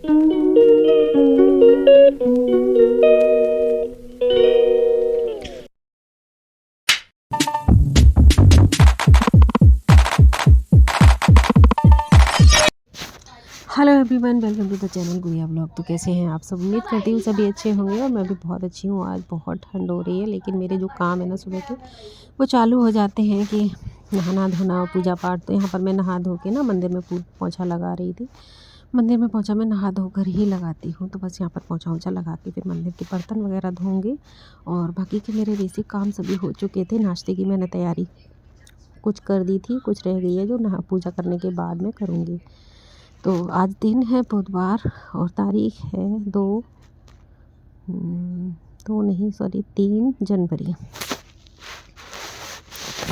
Hello everyone, welcome to the channel Gudiya blog. तो कैसे हैं आप सब? उम्मीद करती हूँ सभी अच्छे होंगे और मैं भी बहुत अच्छी हूँ। आज बहुत ठंड हो रही है, लेकिन मेरे जो काम है ना सुबह के, वो चालू हो जाते हैं कि नहाना धोना पूजा पाठ। तो यहाँ पर मैं नहा धो के ना मंदिर में पोंछा लगा रही थी। मंदिर में पोंछा मैं नहा धो कर ही लगाती हूँ। तो बस यहाँ पर पोंछा वोछा लगा के फिर मंदिर के बर्तन वगैरह धोंगी। और बाकी के मेरे बेसिक काम सभी हो चुके थे। नाश्ते की मैंने तैयारी कुछ कर दी थी, कुछ रह गई है जो नहा पूजा करने के बाद में करूँगी। तो आज दिन है बुधवार और तारीख है 3 जनवरी।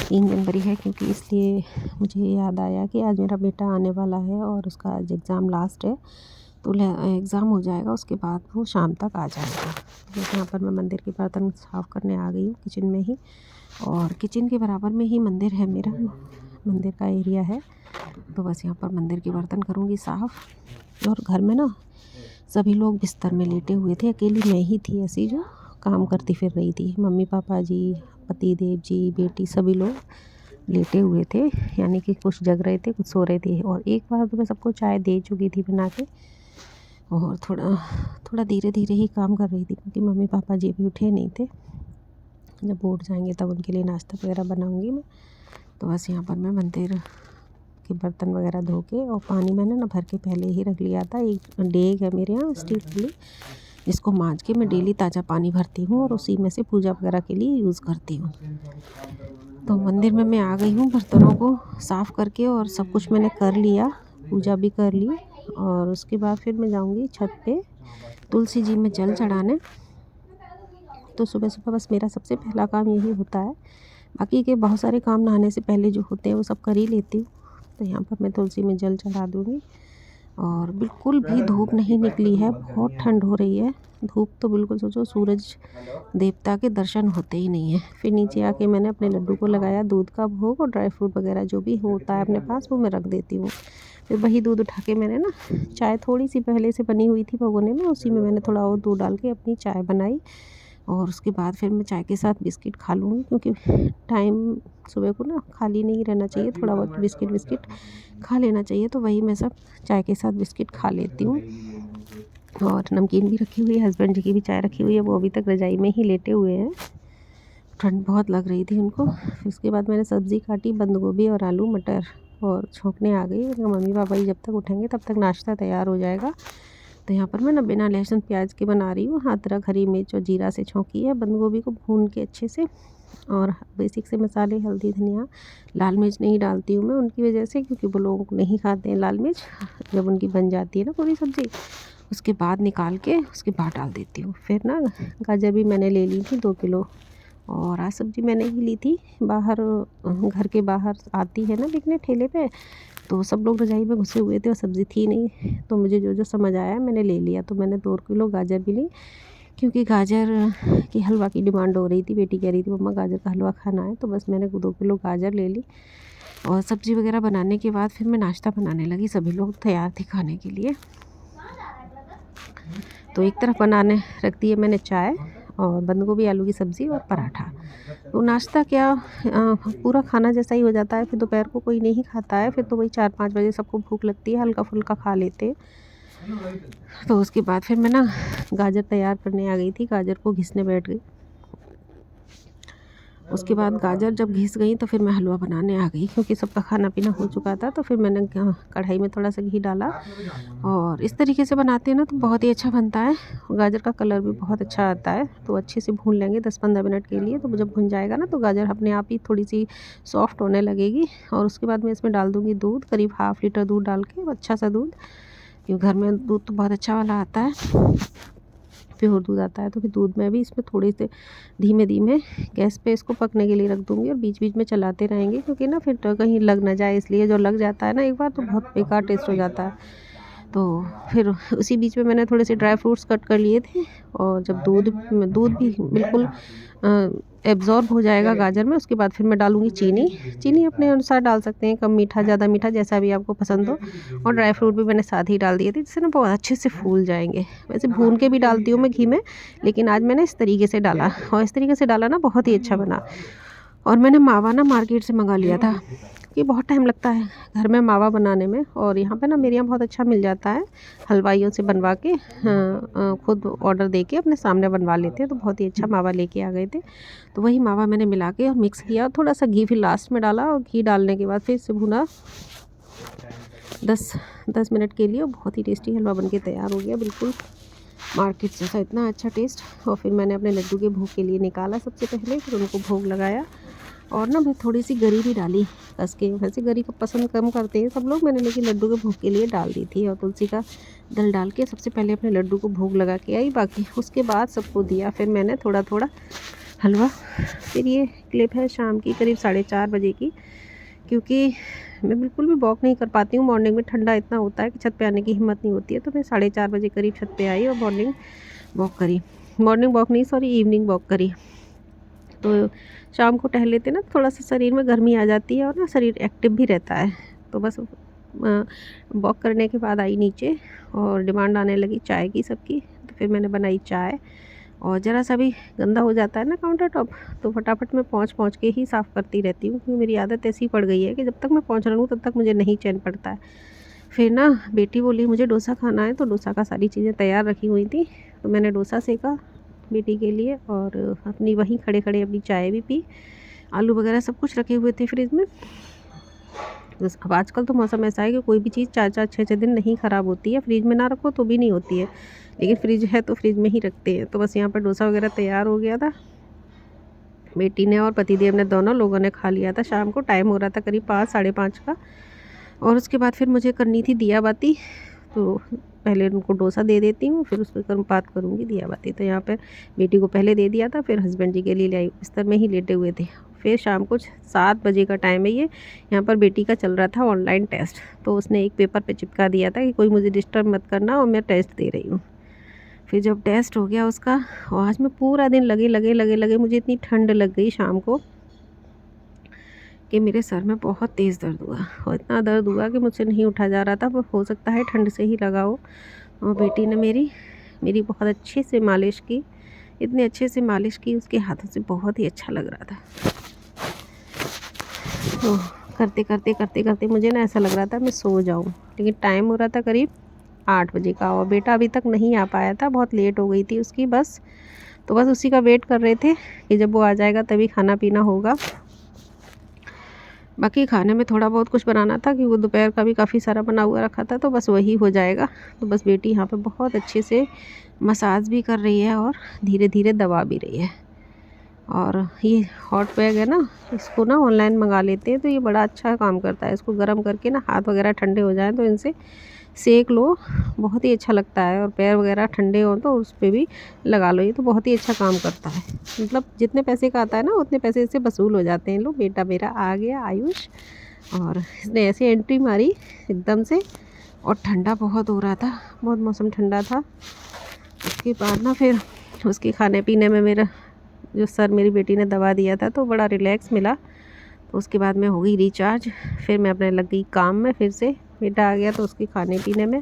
3 जनवरी है, क्योंकि इसलिए मुझे याद आया कि आज मेरा बेटा आने वाला है और उसका आज एग्ज़ाम लास्ट है। तो एग्ज़ाम हो जाएगा, उसके बाद वो शाम तक आ जाएगा। तो यहाँ पर मैं मंदिर के बर्तन साफ़ करने आ गई हूँ किचन में ही। और किचन के बराबर में ही मंदिर है मेरा, मंदिर का एरिया है। तो बस यहाँ पर मंदिर के बर्तन करूँगी साफ़। और घर में ना सभी लोग बिस्तर में लेटे हुए थे, अकेली मैं ही थी ऐसी जो काम करती फिर रही थी। मम्मी पापा जी, पति देव जी, बेटी सभी लोग लेटे हुए थे, यानी कि कुछ जग रहे थे, कुछ सो रहे थे। और एक बार तो मैं सबको चाय दे चुकी थी बना के, और थोड़ा धीरे धीरे ही काम कर रही थी, क्योंकि मम्मी पापा जी भी उठे नहीं थे। जब वो उठ जाएंगे तब उनके लिए नाश्ता वगैरह बनाऊँगी मैं। तो बस यहाँ पर मैं मंदिर के बर्तन वगैरह धो के, और पानी मैंने ना भर के पहले ही रख लिया था। एक डेग है मेरे यहाँ स्टील की, जिसको मांज के मैं डेली ताज़ा पानी भरती हूँ और उसी में से पूजा वगैरह के लिए यूज़ करती हूँ। तो मंदिर में मैं आ गई हूँ बर्तनों को साफ़ करके, और सब कुछ मैंने कर लिया, पूजा भी कर ली। और उसके बाद फिर मैं जाऊँगी छत पे तुलसी जी में जल चढ़ाने। तो सुबह सुबह बस मेरा सबसे पहला काम यही होता है। बाकी के बहुत सारे काम नहाने से पहले जो होते हैं वो सब कर ही लेती हूँ। तो यहाँ पर मैं तुलसी में जल चढ़ा दूँगी। और बिल्कुल भी धूप नहीं निकली है, बहुत ठंड हो रही है। धूप तो बिल्कुल सोचो सूरज देवता के दर्शन होते ही नहीं है। फिर नीचे आके मैंने अपने लड्डू को लगाया दूध का भोग, और ड्राई फ्रूट वगैरह जो भी होता है अपने पास वो मैं रख देती हूँ। फिर वही दूध उठा के मैंने ना चाय थोड़ी सी पहले से बनी हुई थी भगोने में, उसी में मैंने थोड़ा और दूध डाल के अपनी चाय बनाई। और उसके बाद फिर मैं चाय के साथ बिस्किट खा लूँगी, क्योंकि टाइम सुबह को ना खाली नहीं रहना चाहिए, थोड़ा बहुत बिस्किट खा लेना चाहिए। तो वही मैं सब चाय के साथ बिस्किट खा लेती हूँ। और नमकीन भी रखी हुई है, हस्बैंड जी की भी चाय रखी हुई है, वो अभी तक रज़ाई में ही लेटे हुए हैं, ठंड बहुत लग रही थी उनको। फिर उसके बाद मैंने सब्ज़ी काटी, बंद गोभी और आलू मटर, और छोंकने आ गई। मम्मी पापा जी जब तक उठेंगे तब तक नाश्ता तैयार हो जाएगा। तो यहाँ पर मैं ना बिना लहसुन प्याज के बना रही हूँ। अदरक, हरी मिर्च और जीरा से छौंकी है। बंद गोभी को भून के अच्छे से, और बेसिक से मसाले हल्दी धनिया, लाल मिर्च नहीं डालती हूँ मैं उनकी वजह से, क्योंकि वो लोग नहीं खाते हैं लाल मिर्च। जब उनकी बन जाती है ना पूरी सब्ज़ी, उसके बाद निकाल के उसके बाद डाल देती हूँ। फिर ना गाजर भी मैंने ले ली थी 2 किलो। और आज सब्ज़ी मैंने ही ली थी बाहर, घर के बाहर आती है ना बिकने ठेले पे। तो सब लोग रज़ाई में घुसे हुए थे और सब्ज़ी थी नहीं, तो मुझे जो जो समझ आया मैंने ले लिया। तो मैंने 2 किलो गाजर भी ली, क्योंकि गाजर की हलवा की डिमांड हो रही थी। बेटी कह रही थी मम्मा गाजर का हलवा खाना है, तो बस मैंने 2 किलो गाजर ले ली। और सब्ज़ी वगैरह बनाने के बाद फिर मैं नाश्ता बनाने लगी। सभी लोग तैयार थे खाने के लिए। तो एक तरफ बनाने रख दी है मैंने चाय, और बंद गोभी आलू की सब्ज़ी और पराठा। तो नाश्ता क्या, पूरा खाना जैसा ही हो जाता है। फिर दोपहर को कोई नहीं खाता है, फिर तो वही 4-5 बजे सबको भूख लगती है, हल्का फुल्का खा लेते हैं। तो उसके बाद फिर मैं ना गाजर तैयार करने आ गई थी, गाजर को घिसने बैठ गई। उसके बाद गाजर जब घिस गई तो फिर मैं हलवा बनाने आ गई, क्योंकि सबका खाना पीना हो चुका था। तो फिर मैंने कढ़ाई में थोड़ा सा घी डाला, और इस तरीके से बनाते हैं ना तो बहुत ही अच्छा बनता है। गाजर का कलर भी बहुत अच्छा आता है। तो अच्छे से भून लेंगे 10-15 मिनट के लिए। तो जब भुन जाएगा ना तो गाजर अपने आप ही थोड़ी सी सॉफ्ट होने लगेगी। और उसके बाद मैं इसमें डाल दूँगी दूध, करीब ½ लीटर दूध डाल के, अच्छा सा दूध, क्योंकि घर में दूध तो बहुत अच्छा वाला आता है, प्योर दूध आता है। तो फिर दूध में भी इसमें थोड़ी से धीमे धीमे गैस पे इसको पकने के लिए रख दूँगी, और बीच बीच में चलाते रहेंगे, क्योंकि ना फिर तो कहीं लग ना जाए, इसलिए जो लग जाता है ना एक बार तो बहुत बेकार टेस्ट हो जाता है। तो फिर उसी बीच में मैंने थोड़े से ड्राई फ्रूट्स कट कर लिए थे। और जब दूध भी बिल्कुल एब्ज़ॉर्ब हो जाएगा गाजर में। उसके बाद फिर मैं डालूँगी चीनी। चीनी अपने अनुसार डाल सकते हैं, कम मीठा ज़्यादा मीठा जैसा भी आपको पसंद हो। और ड्राई फ्रूट भी मैंने साथ ही डाल दिए थे, जिससे ना बहुत अच्छे से फूल जाएंगे। वैसे भून के भी डालती हूँ मैं घी में, लेकिन आज मैंने इस तरीके से डाला, और इस तरीके से डाला ना बहुत ही अच्छा बना। और मैंने मावा ना मार्केट से मंगा लिया था, कि बहुत टाइम लगता है घर में मावा बनाने में, और यहाँ पे ना मेरे यहाँ बहुत अच्छा मिल जाता है। हलवाइयों से बनवा के खुद ऑर्डर दे के अपने सामने बनवा लेते हैं, तो बहुत ही अच्छा मावा लेके आ गए थे। तो वही मावा मैंने मिला के और मिक्स किया, और थोड़ा सा घी फिर लास्ट में डाला, और घी डालने के बाद फिर से भुना 10 मिनट के लिए। और बहुत ही टेस्टी हलवा बन के तैयार हो गया, बिल्कुल मार्केट जैसा, इतना अच्छा टेस्ट। और फिर मैंने अपने लड्डू के भोग के लिए निकाला सबसे पहले, फिर उनको भोग लगाया। और ना मैं थोड़ी सी गरी भी डाली कस के, वैसे गरी का पसंद कम करते हैं सब लोग, मैंने लेकिन लड्डू के भोग के लिए डाल दी थी। और तुलसी का दल डाल के सबसे पहले अपने लड्डू को भोग लगा के आई, बाकी उसके बाद सबको दिया। फिर मैंने थोड़ा थोड़ा हलवा। फिर ये क्लिप है शाम की करीब 4:30 बजे की, क्योंकि मैं बिल्कुल भी वॉक नहीं कर पाती हूँ मॉर्निंग में, ठंडा इतना होता है कि छत पे आने की हिम्मत नहीं होती है। तो मैं 4:30 बजे करीब छत पे आई और मॉर्निंग वॉक करी। मॉर्निंग वॉक नहीं, सॉरी, इवनिंग वॉक करी। तो शाम को टहल लेते ना, थोड़ा सा शरीर में गर्मी आ जाती है और ना शरीर एक्टिव भी रहता है। तो बस वॉक करने के बाद आई नीचे, और डिमांड आने लगी चाय की सबकी। तो फिर मैंने बनाई चाय, और ज़रा सा भी गंदा हो जाता है ना काउंटर टॉप, तो फटाफट मैं पहुँच के ही साफ़ करती रहती हूँ, क्योंकि मेरी आदत ऐसी पड़ गई है कि जब तक मैं पहुँच रहा हूँ तब तक मुझे नहीं चैन पड़ता है। फिर ना बेटी बोली मुझे डोसा खाना है, तो डोसा का सारी चीज़ें तैयार रखी हुई थी, तो मैंने डोसा सेका बेटी के लिए, और अपनी वहीं खड़े खड़े अपनी चाय भी पी। आलू वगैरह सब कुछ रखे हुए थे फ्रिज में। बस अब आजकल तो मौसम ऐसा है कि कोई भी चीज़ 4-4 6-6 दिन नहीं ख़राब होती है, फ्रिज में ना रखो तो भी नहीं होती है, लेकिन फ्रिज है तो फ्रिज में ही रखते हैं। तो बस यहाँ पर डोसा वगैरह तैयार हो गया था। बेटी ने और पतिदेव ने दोनों लोगों ने खा लिया था। शाम को टाइम हो रहा था करीब 5 साढ़े 5 का। और उसके बाद फिर मुझे करनी थी दिया बाती, तो पहले उनको डोसा दे देती हूँ, फिर उस पर बात करूँगी दिया बाती। तो यहाँ पर बेटी को पहले दे दिया था, फिर हस्बैंड जी के लिए ले आई, बिस्तर में ही लेटे हुए थे। फिर शाम को 7 बजे का टाइम है ये। यहाँ पर बेटी का चल रहा था ऑनलाइन टेस्ट, तो उसने एक पेपर पे चिपका दिया था कि कोई मुझे डिस्टर्ब मत करना, और मैं टेस्ट दे रही हूँ। फिर जब टेस्ट हो गया उसका, और आज मैं पूरा दिन लगे मुझे इतनी ठंड लग गई शाम को कि मेरे सर में बहुत तेज़ दर्द हुआ, और इतना दर्द हुआ कि मुझसे नहीं उठा जा रहा था। वो हो सकता है ठंड से ही लगा हो। और बेटी ने मेरी बहुत अच्छे से मालिश की, इतने अच्छे से मालिश की, उसके हाथों से बहुत ही अच्छा लग रहा था। तो करते मुझे ना ऐसा लग रहा था मैं सो जाऊं, लेकिन टाइम हो रहा था करीब 8 बजे का, और बेटा अभी तक नहीं आ पाया था, बहुत लेट हो गई थी उसकी बस। तो बस उसी का वेट कर रहे थे कि जब वो आ जाएगा तभी खाना पीना होगा। बाकी खाने में थोड़ा बहुत कुछ बनाना था, कि वो दोपहर का भी काफ़ी सारा बना हुआ रखा था, तो बस वही हो जाएगा। तो बस बेटी यहाँ पे बहुत अच्छे से मसाज भी कर रही है, और धीरे धीरे दबा भी रही है। और ये हॉट बैग है ना, इसको ना ऑनलाइन मंगा लेते हैं, तो ये बड़ा अच्छा काम करता है। इसको गर्म करके ना हाथ वगैरह ठंडे हो जाएं तो इनसे सेक लो, बहुत ही अच्छा लगता है। और पैर वगैरह ठंडे हों तो उस पे भी लगा लो, ये तो बहुत ही अच्छा काम करता है। मतलब जितने पैसे का आता है ना उतने पैसे इससे वसूल हो जाते हैं। लो बेटा मेरा आ गया आयुष, और इसने ऐसी एंट्री मारी एकदम से, और ठंडा बहुत हो रहा था, बहुत मौसम ठंडा था। उसके बाद ना फिर उसके खाने पीने में मेरा जो सर मेरी बेटी ने दबा दिया था, तो बड़ा रिलैक्स मिला। तो उसके बाद मैं हो गई रिचार्ज, फिर मैं अपने लग गई काम में। फिर से बेटा आ गया तो उसके खाने पीने में।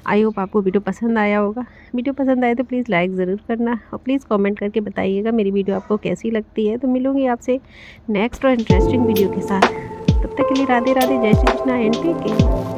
आई होप आपको वीडियो पसंद आया होगा। वीडियो पसंद आए तो प्लीज़ लाइक ज़रूर करना, और प्लीज़ कमेंट करके बताइएगा मेरी वीडियो आपको कैसी लगती है। तो मिलूँगी आपसे नेक्स्ट और इंटरेस्टिंग वीडियो के साथ। तब तक के लिए राधे राधे, जय Shri Krishna and take care.